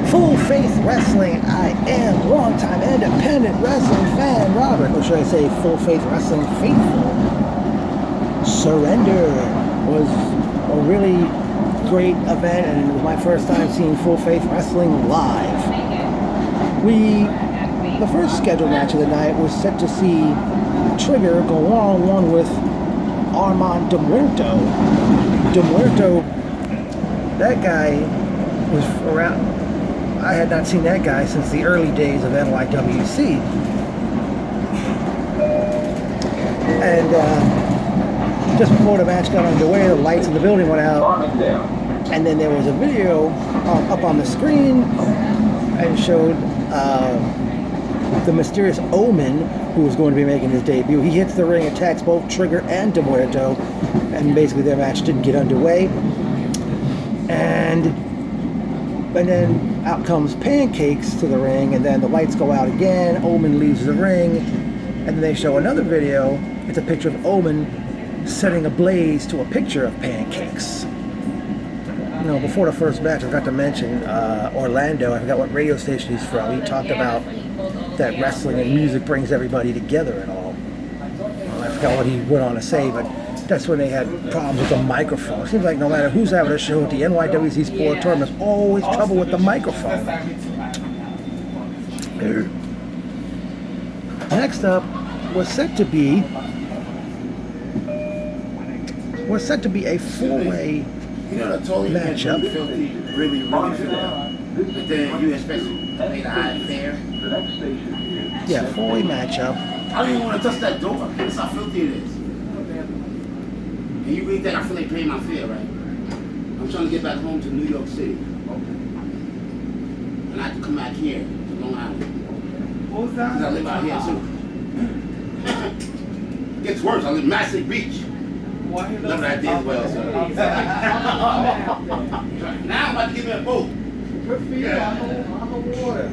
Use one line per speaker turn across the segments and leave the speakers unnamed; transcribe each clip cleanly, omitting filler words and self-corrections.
Full Faith Wrestling. I am longtime independent wrestling fan Robert, or should I say Full Faith Wrestling faithful. Surrender was a really great event, and it was my first time seeing Full Faith Wrestling live. The first scheduled match of the night was set to see Trigger go one-on-one with Armand de Muerto. De Muerto, that guy was around. I had not seen that guy since the early days of NYWC. And just before the match got underway, the lights in the building went out. And then there was a video up on the screen and showed the mysterious Omen, who was going to be making his debut. He hits the ring, attacks both Trigger and De Muerto, and basically their match didn't get underway. And then out comes Pancakes to the ring, and then the lights go out again. Omen leaves the ring, and then they show another video. It's a picture of Omen setting ablaze to a picture of Pancakes. You know, before the first match, I forgot to mention Orlando. I forgot what radio station he's from. He talked about that wrestling and music brings everybody together and all. I forgot what he went on to say, but that's when they had problems with the microphone. It seems like no matter who's having a show at the NYWC Sport Tournament, there's always trouble with the microphone. Next up was set to be a four-way matchup.
Really filthy. But then you expect to play the high fair.
Yeah, four-way matchup.
I don't even want to touch that door. That's how filthy it is. And you read that, I feel like paying my fare, right? I'm trying to get back home to New York City. And I have to come back here to Long Island. Because I live out here too. It gets worse. I live in Massac Beach. Never that did well, so. Now I'm about to give me a boat.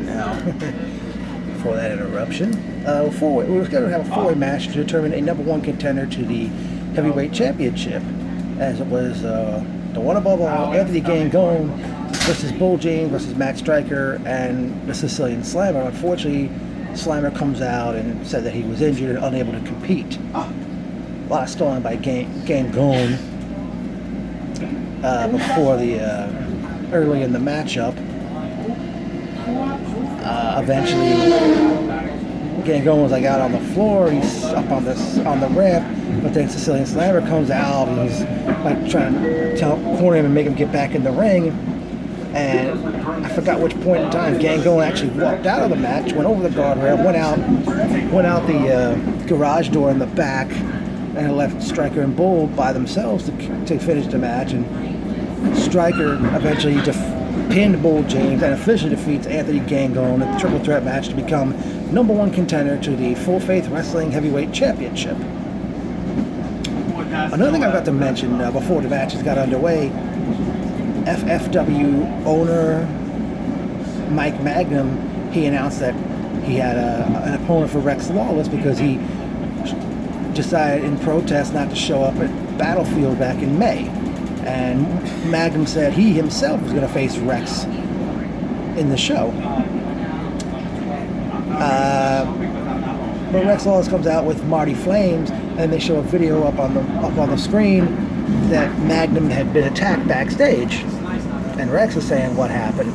Now, before that interruption, we were going to have a four-way match to determine a number one contender to the heavyweight championship, as it was the one above all, Anthony Gangone versus Bull James versus Matt Striker and the Sicilian Slammer. Unfortunately, Slammer comes out and said that he was injured and unable to compete. A lot of stalling by Gangone before the early in the matchup. Eventually, Gangone was like out on the floor. He's up on the ramp, but then Sicilian Slammer comes out and he's like trying to corner him and make him get back in the ring. And I forgot which point in time Gangone actually walked out of the match, went over the guardrail, went out the garage door in the back, and left Striker and Bull by themselves to finish the match. And Striker eventually pinned Bull James and officially defeats Anthony Gangone in the triple threat match to become number one contender to the Full Faith Wrestling Heavyweight Championship. Another thing I forgot to mention before the matches got underway, FFW owner Mike Magnum, he announced that he had an opponent for Rex Lawless because he decided in protest not to show up at Battlefield back in May. And Magnum said he himself was going to face Rex in the show. But Rex Lawless comes out with Marty Flames, and they show a video up on the screen that Magnum had been attacked backstage. And Rex is saying what happened.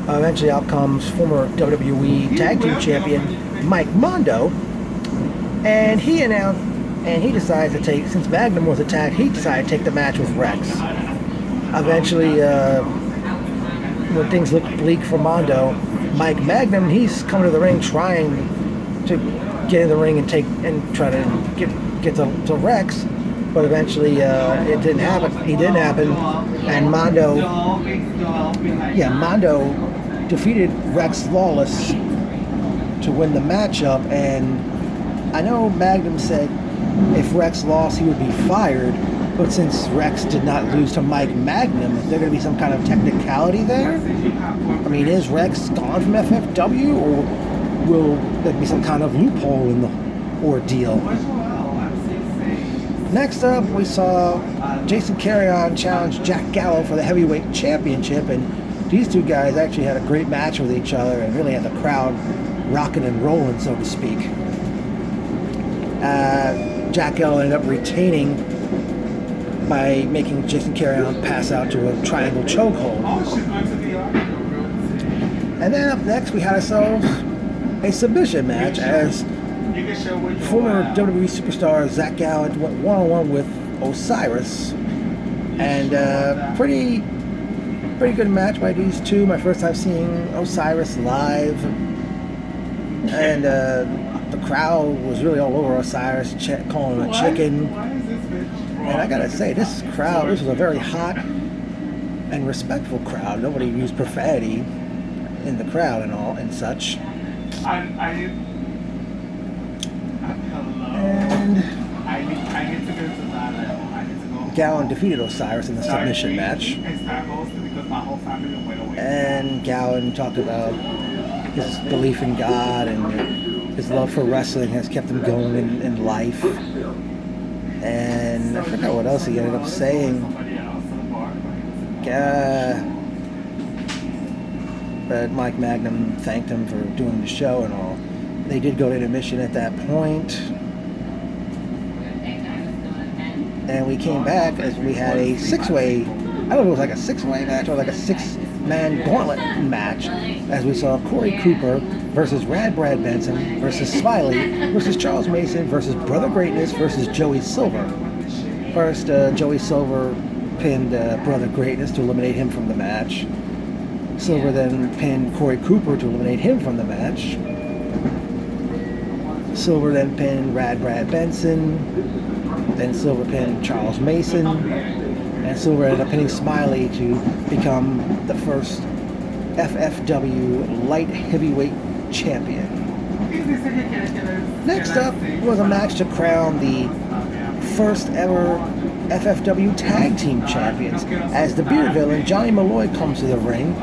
Eventually out comes former WWE Tag Team Champion Mike Mondo, and he announced, and he decides to take, since Magnum was attacked, he decided to take the match with Rex. Eventually, when things look bleak for Mondo, Mike Magnum, he's coming to the ring trying to get in the ring and try to get to Rex, but eventually it didn't happen. He didn't happen, and Mondo defeated Rex Lawless to win the matchup. And I know Magnum said if Rex lost, he would be fired. But since Rex did not lose to Mike Magnum, is there going to be some kind of technicality there? I mean, is Rex gone from FFW, or will there be some kind of loophole in the ordeal? Next up, we saw Jason Carrion challenge Jack Gallo for the heavyweight championship, and these two guys actually had a great match with each other and really had the crowd rocking and rolling, so to speak. Jack L ended up retaining by making Jason Carrion pass out to a triangle chokehold. And then up next, we had ourselves a submission match as former WWE superstar Zach Gallen went one-on-one with Osiris. And pretty good match by these two. My first time seeing Osiris live. And the crowd was really all over Osiris, calling him a chicken. And I gotta say, this was a very hot and respectful crowd. Nobody used profanity in the crowd and all and such. And
I need to go to that.
Gallen defeated Osiris in the submission match. And Gallen talked about his belief in God and his love for wrestling has kept him going in life. And I forgot what else he ended up saying. But Mike Magnum thanked him for doing the show and all. They did go to intermission at that point. And we came back as we had a six-way, I don't know if it was like a six-way match or like a six-man gauntlet match, as we saw Corey Cooper versus Rad Brad Benson versus Smiley versus Charles Mason versus Brother Greatness versus Joey Silver. First, Joey Silver pinned Brother Greatness to eliminate him from the match. Silver then pinned Corey Cooper to eliminate him from the match. Silver then pinned Rad Brad Benson. Then Silver pinned Charles Mason. And Silver ended up pinning Smiley to become the first FFW Light Heavyweight Champion. Next up was a match to crown the first ever FFW Tag Team Champions as the Beard Villain Johnny Malloy comes to the ring.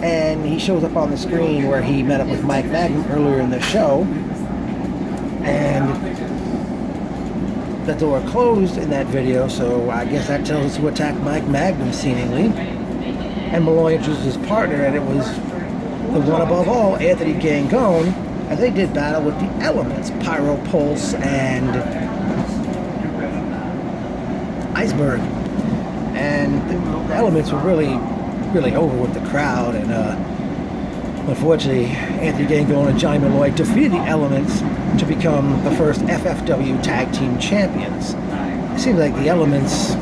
And he shows up on the screen where he met up with Mike Magnum earlier in the show. And the door closed in that video, so I guess that tells us who attacked Mike Magnum seemingly. And Malloy introduced his partner, and it was the one above all, Anthony Gangone, as they did battle with the Elements, Pyro Pulse and Iceberg. And the Elements were really over with the crowd, and unfortunately Anthony Gangone and Johnny Malloy defeated the Elements to become the first FFW Tag Team Champions. It seems like the Elements,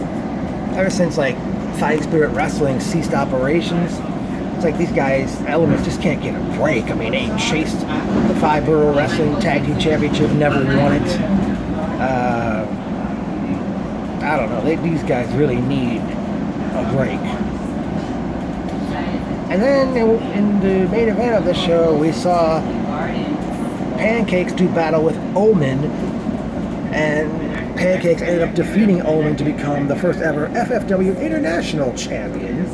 ever since like Fighting Spirit Wrestling ceased operations, it's like these guys, Elements, just can't get a break. I mean, they chased the Five Borough Wrestling Tag Team Championship, never won it. I don't know, these guys really need a break. And then in the main event of the show, we saw Pancakes do battle with Omen, and Pancakes ended up defeating Omen to become the first ever FFW International Champion.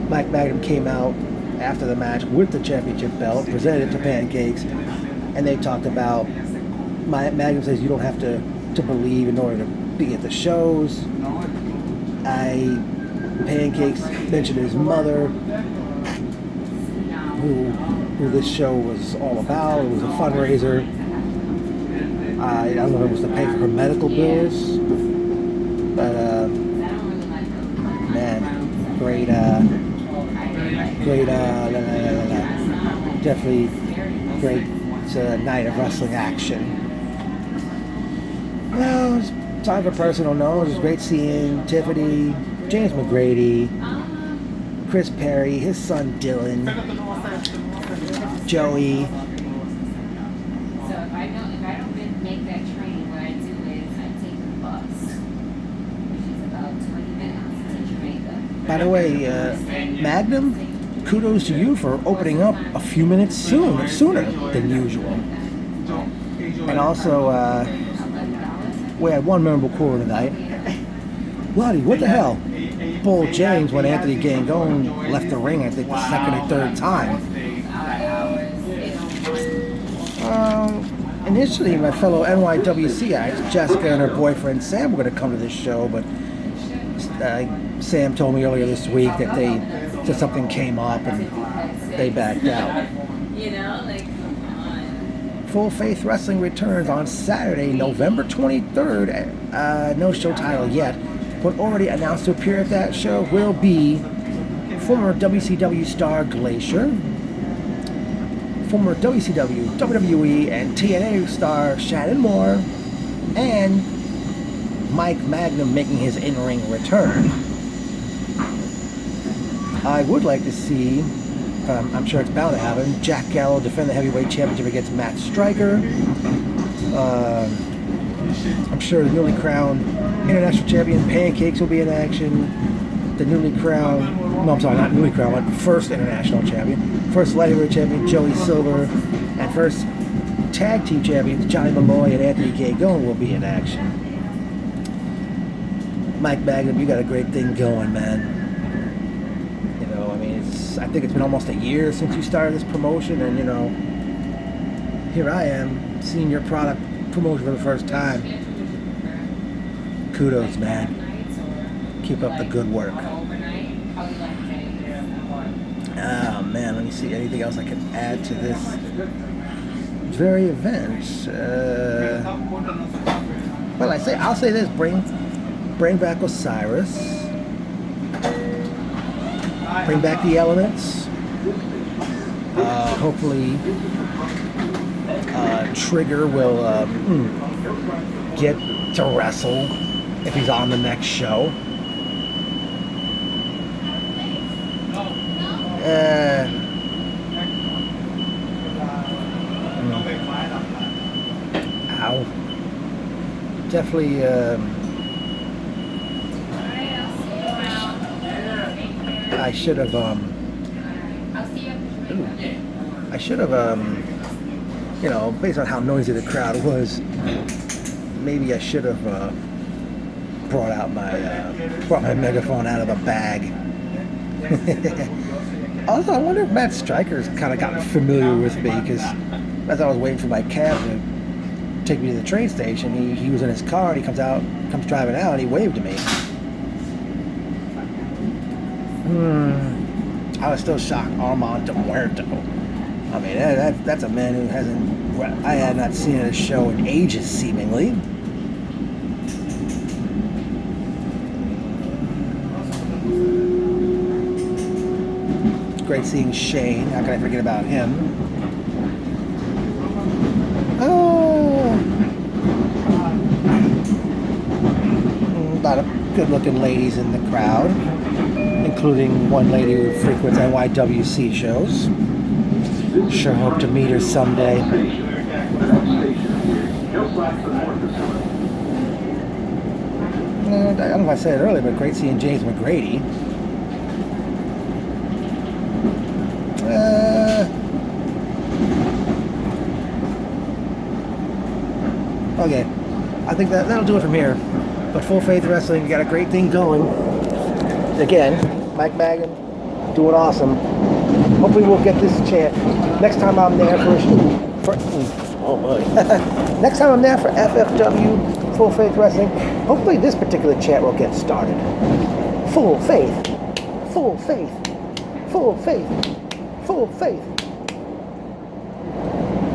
Mike Magnum came out after the match with the championship belt, presented it to Pancakes, and they talked about, Magnum says you don't have to believe in order to be at the shows. Pancakes mentioned his mother, who this show was all about. It was a fundraiser. I don't know if it was to pay for her medical bills, but man, definitely great night of wrestling action. Well, it's time for personal notes. It was great seeing Tiffany, James McGrady, Chris Perry, his son Dylan, Joey.
So if I don't make that train, what I do is I take the bus, which is about 20 minutes to Jamaica.
By the way, Magnum, kudos to you for opening up a few minutes sooner than usual. And also, we had one memorable quote tonight. Bloody, what the hell? Bull James when Anthony Gangone left the ring, I think the second or third time. Initially, my fellow NYWCites, Jessica and her boyfriend Sam, were going to come to this show, but Sam told me earlier this week that they just something came up and they backed out.
You know, like, come on.
Full Faith Wrestling returns on Saturday, November 23rd. No show title yet, but already announced to appear at that show will be former WCW star Glacier, former WCW, WWE, and TNA star Shannon Moore, and Mike Magnum making his in-ring return. I would like to see, I'm sure it's bound to happen, Jack Gallo defend the heavyweight championship against Matt Striker. I'm sure the newly crowned international champion Pancakes will be in action. The newly crowned, no, I'm sorry, not newly crowned, but first international champion, first light heavyweight champion Joey Silver, and first tag team champions Johnny Malloy and Anthony K. Gone will be in action. Mike Magnum, you got a great thing going, man. You know, I mean, I think it's been almost a year since you started this promotion, and you know, here I am seeing your product promotion for the first time. Kudos, man. Keep up the good work. Oh man, let me see anything else I can add to this very event. Well, I'll say this: bring back Osiris, bring back the Elements. Hopefully, Trigger will get to wrestle if he's on the next show. Ow. Definitely, I should have, you know, based on how noisy the crowd was, maybe I should have brought my megaphone out of the bag. Also, I wonder if Matt Striker's kind of gotten familiar with me, because as I was waiting for my cab to take me to the train station, he was in his car and he comes driving out and he waved to me. I was still shocked. Armand de Muerto. I mean, that's a man who I had not seen at a show in ages, seemingly. Great seeing Shane. How can I forget about him? Oh, a lot of good-looking ladies in the crowd, including one lady who frequents NYWC shows. Sure hope to meet her someday. I don't know if I said it earlier, but great seeing James McGrady. Okay, I think that'll do it from here. But Full Faith Wrestling, you got a great thing going. Again, Mike Magnum, doing awesome. Hopefully we'll get this chant. Next time I'm there next time I'm there for FFW Full Faith Wrestling, hopefully this particular chant will get started. Full faith, full faith, full faith, full faith.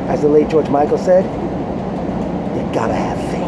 As the late George Michael said, you gotta have faith.